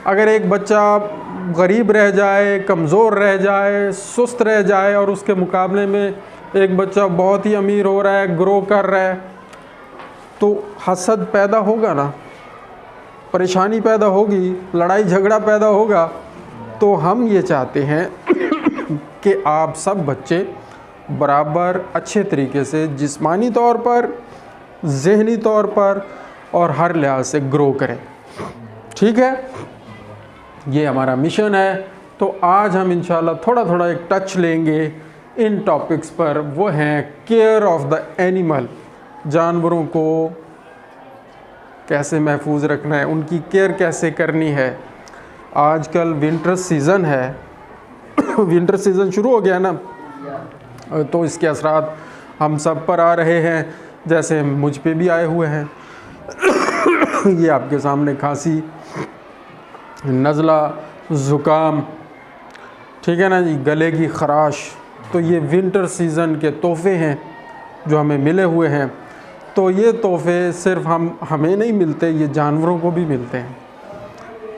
अगर एक बच्चा गरीब रह जाए, कमज़ोर रह जाए, सुस्त रह जाए और उसके मुकाबले में एक बच्चा बहुत ही अमीर हो रहा है, ग्रो कर रहा है, तो हसद पैदा होगा ना, परेशानी पैदा होगी, लड़ाई झगड़ा पैदा होगा। तो हम ये चाहते हैं कि आप सब बच्चे बराबर अच्छे तरीके से जिस्मानी तौर पर, ज़हनी तौर पर और हर लिहाज से ग्रो करें। ठीक है, ये हमारा मिशन है। तो आज हम इंशाल्लाह थोड़ा थोड़ा एक टच लेंगे इन टॉपिक्स पर। वो हैं केयर ऑफ़ द एनिमल, जानवरों को कैसे महफूज रखना है, उनकी केयर कैसे करनी है। आजकल विंटर सीज़न है विंटर सीज़न शुरू हो गया ना, तो इसके असरात हम सब पर आ रहे हैं, जैसे मुझ पे भी आए हुए हैं। ये आपके सामने खांसी, नज़ला, ज़ुकाम, ठीक है ना जी, गले की ख़राश, तो ये विंटर सीज़न के तोहफ़े हैं जो हमें मिले हुए हैं। तो ये तोहफ़े सिर्फ हमें नहीं मिलते, ये जानवरों को भी मिलते हैं।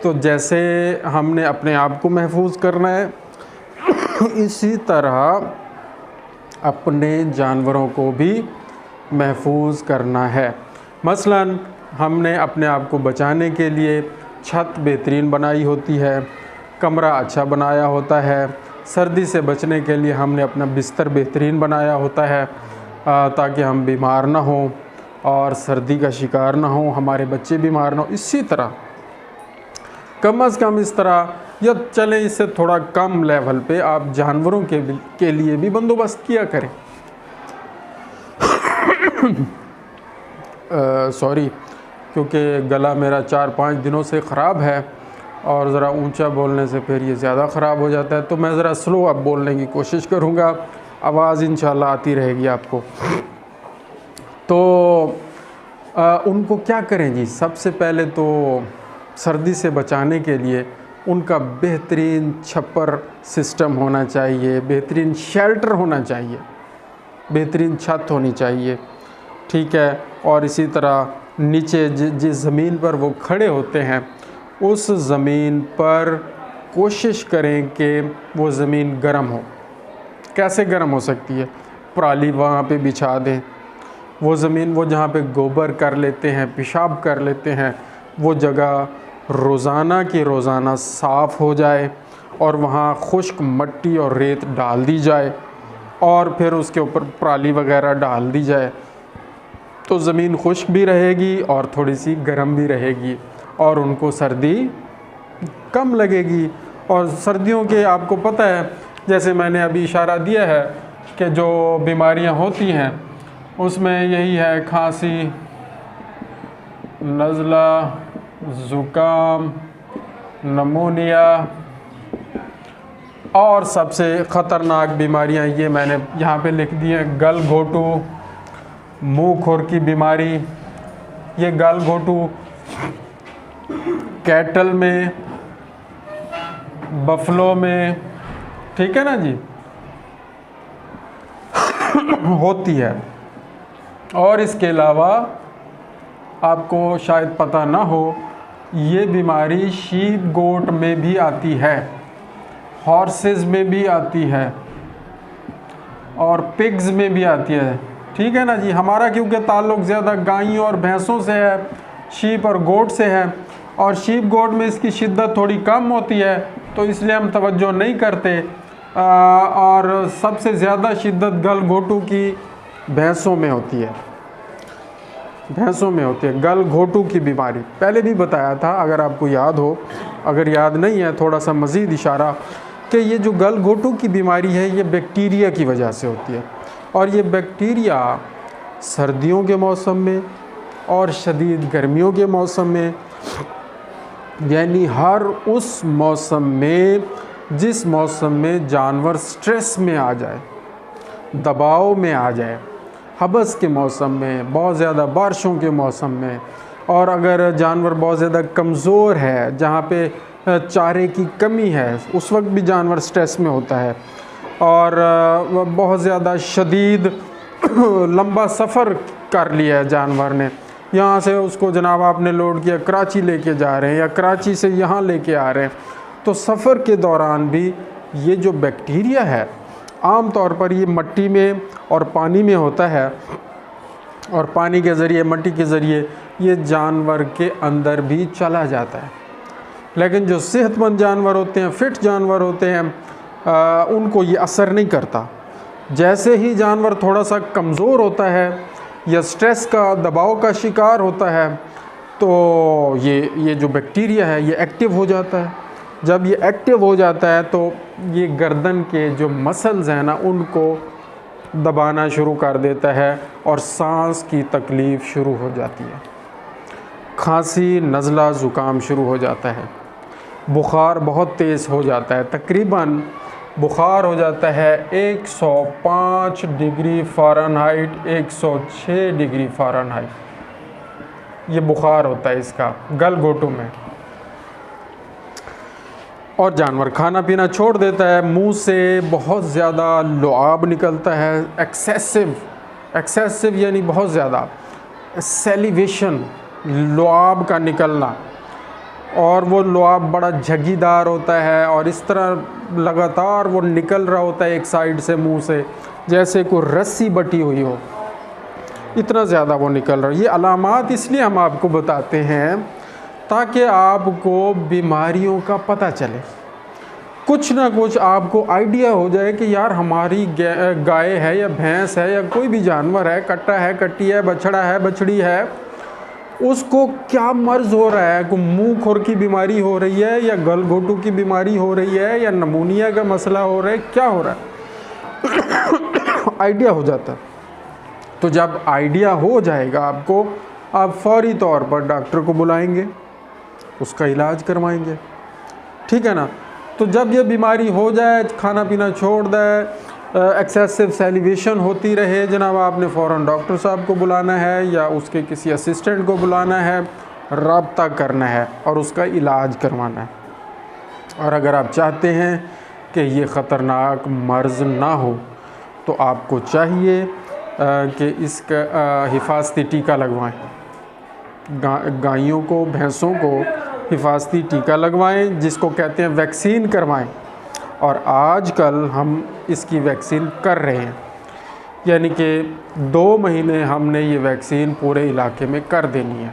तो जैसे हमने अपने आप को महफूज करना है, इसी तरह अपने जानवरों को भी महफूज करना है। मसलन हमने अपने आप को बचाने के लिए छत बेहतरीन बनाई होती है, कमरा अच्छा बनाया होता है। सर्दी से बचने के लिए हमने अपना बिस्तर बेहतरीन बनाया होता है ताकि हम बीमार ना हों और सर्दी का शिकार ना हों, हमारे बच्चे बीमार ना हों। इसी तरह कम से कम इस तरह, या चलें इससे थोड़ा कम लेवल पे, आप जानवरों के लिए भी बंदोबस्त किया करें। सॉरी, क्योंकि गला मेरा 4-5 दिनों से ख़राब है और ज़रा ऊंचा बोलने से फिर ये ज़्यादा ख़राब हो जाता है। तो मैं ज़रा स्लो अब बोलने की कोशिश करूँगा, आवाज़ इंशाल्लाह आती रहेगी आपको। तो उनको क्या करें जी, सबसे पहले तो सर्दी से बचाने के लिए उनका बेहतरीन छप्पर सिस्टम होना चाहिए, बेहतरीन शेल्टर होना चाहिए, बेहतरीन छत होनी चाहिए। ठीक है, और इसी तरह नीचे जिस ज़मीन पर वो खड़े होते हैं उस ज़मीन पर कोशिश करें कि वो ज़मीन गर्म हो। कैसे गर्म हो सकती है? पराली वहाँ पे बिछा दें। वो ज़मीन, वो जहाँ पे गोबर कर लेते हैं, पेशाब कर लेते हैं, वो जगह रोज़ाना की रोज़ाना साफ़ हो जाए और वहाँ खुश्क मट्टी और रेत डाल दी जाए और फिर उसके ऊपर पराली वगैरह डाल दी जाए, तो ज़मीन खुश्क भी रहेगी और थोड़ी सी गर्म भी रहेगी और उनको सर्दी कम लगेगी। और सर्दियों के आपको पता है, जैसे मैंने अभी इशारा दिया है कि जो बीमारियां होती हैं उसमें यही है खांसी, नज़ला, ज़ुकाम, नमूनिया और सबसे ख़तरनाक बीमारियां ये मैंने यहाँ पे लिख दी हैं, गल घोटू, मुंह खुर की बीमारी। ये गल घोटू कैटल में, बफलो में, ठीक है ना जी, होती है। और इसके अलावा आपको शायद पता ना हो, ये बीमारी शीप गोट में भी आती है, हॉर्सेस में भी आती है और पिग्स में भी आती है। ठीक है ना जी, हमारा क्योंकि ताल्लुक़ ज़्यादा गायों और भैंसों से है, शीप और गोट से है, और शीप गोट में इसकी शिद्दत थोड़ी कम होती है, तो इसलिए हम तवज्जो नहीं करते। और सबसे ज़्यादा शिद्दत गल घोटू की भैंसों में होती है, भैंसों में होती है गल घोटू की बीमारी। पहले भी बताया था, अगर आपको याद हो, अगर याद नहीं है थोड़ा सा मज़ीद इशारा, कि ये जो गल घोटू की बीमारी है ये बैक्टीरिया की वजह से होती है। और ये बैक्टीरिया सर्दियों के मौसम में और शदीद गर्मियों के मौसम में, यानी हर उस मौसम में जिस मौसम में जानवर स्ट्रेस में आ जाए, दबाव में आ जाए, हबस के मौसम में, बहुत ज़्यादा बारिशों के मौसम में, और अगर जानवर बहुत ज़्यादा कमज़ोर है, जहाँ पे चारे की कमी है, उस वक्त भी जानवर स्ट्रेस में होता है, और बहुत ज़्यादा शदीद लंबा सफ़र कर लिया है जानवर ने, यहाँ से उसको जनाब आपने लोड किया, कराची लेके जा रहे हैं या कराची से यहाँ लेके आ रहे हैं, तो सफ़र के दौरान भी ये जो बैक्टीरिया है आम तौर पर ये मिट्टी में और पानी में होता है, और पानी के ज़रिए, मिट्टी के ज़रिए ये जानवर के अंदर भी चला जाता है। लेकिन जो सेहतमंद जानवर होते हैं, फिट जानवर होते हैं, उनको ये असर नहीं करता। जैसे ही जानवर थोड़ा सा कमज़ोर होता है या स्ट्रेस का, दबाव का शिकार होता है, तो ये जो बैक्टीरिया है ये एक्टिव हो जाता है। जब ये एक्टिव हो जाता है तो ये गर्दन के जो मसल्स हैं ना, उनको दबाना शुरू कर देता है और सांस की तकलीफ़ शुरू हो जाती है। खांसी, नज़ला, ज़ुकाम शुरू हो जाता है। बुखार बहुत तेज़ हो जाता है, तकरीबन बुखार हो जाता है 105 डिग्री फ़ारेनहाइट, 106 डिग्री फ़ारेनहाइट, ये बुखार होता है इसका गलघोटू में। और जानवर खाना पीना छोड़ देता है, मुंह से बहुत ज़्यादा लुआब निकलता है, एक्सेसिव यानी बहुत ज़्यादा, सेलिवेशन, लुआब का निकलना, और वो लुआब बड़ा झगीदार होता है और इस तरह लगातार वो निकल रहा होता है एक साइड से मुंह से, जैसे कोई रस्सी बटी हुई हो, इतना ज़्यादा वो निकल रहा है। ये अलामात इसलिए हम आपको बताते हैं ताकि आपको बीमारियों का पता चले, कुछ ना कुछ आपको आइडिया हो जाए कि यार हमारी गाय है या भैंस है या कोई भी जानवर है, कट्टा है, कट्टी है, बछड़ा है, बछड़ी है, उसको क्या मर्ज़ हो रहा है, को मुंह खुर की बीमारी हो रही है या गलघोटू की बीमारी हो रही है या नमूनिया का मसला हो रहा है, क्या हो रहा है आइडिया हो जाता है। तो जब आइडिया हो जाएगा आपको, आप फौरी तौर पर डॉक्टर को बुलाएंगे, उसका इलाज करवाएंगे, ठीक है ना। तो जब ये बीमारी हो जाए, खाना पीना छोड़ दे, एक्सेसिव सेलिवेशन होती रहे, जनाब आपने फ़ौरन डॉक्टर साहब को बुलाना है या उसके किसी असिस्टेंट को बुलाना है, रब्ता करना है और उसका इलाज करवाना है। और अगर आप चाहते हैं कि ये ख़तरनाक मर्ज़ ना हो, तो आपको चाहिए कि इसका हिफाजती टीका लगवाएं। गायों को, भैंसों को हिफाजती टीका लगवाएं, जिसको कहते हैं वैक्सीन करवाएं। और आजकल हम इसकी वैक्सीन कर रहे हैं, यानी कि 2 महीने हमने ये वैक्सीन पूरे इलाके में कर देनी है।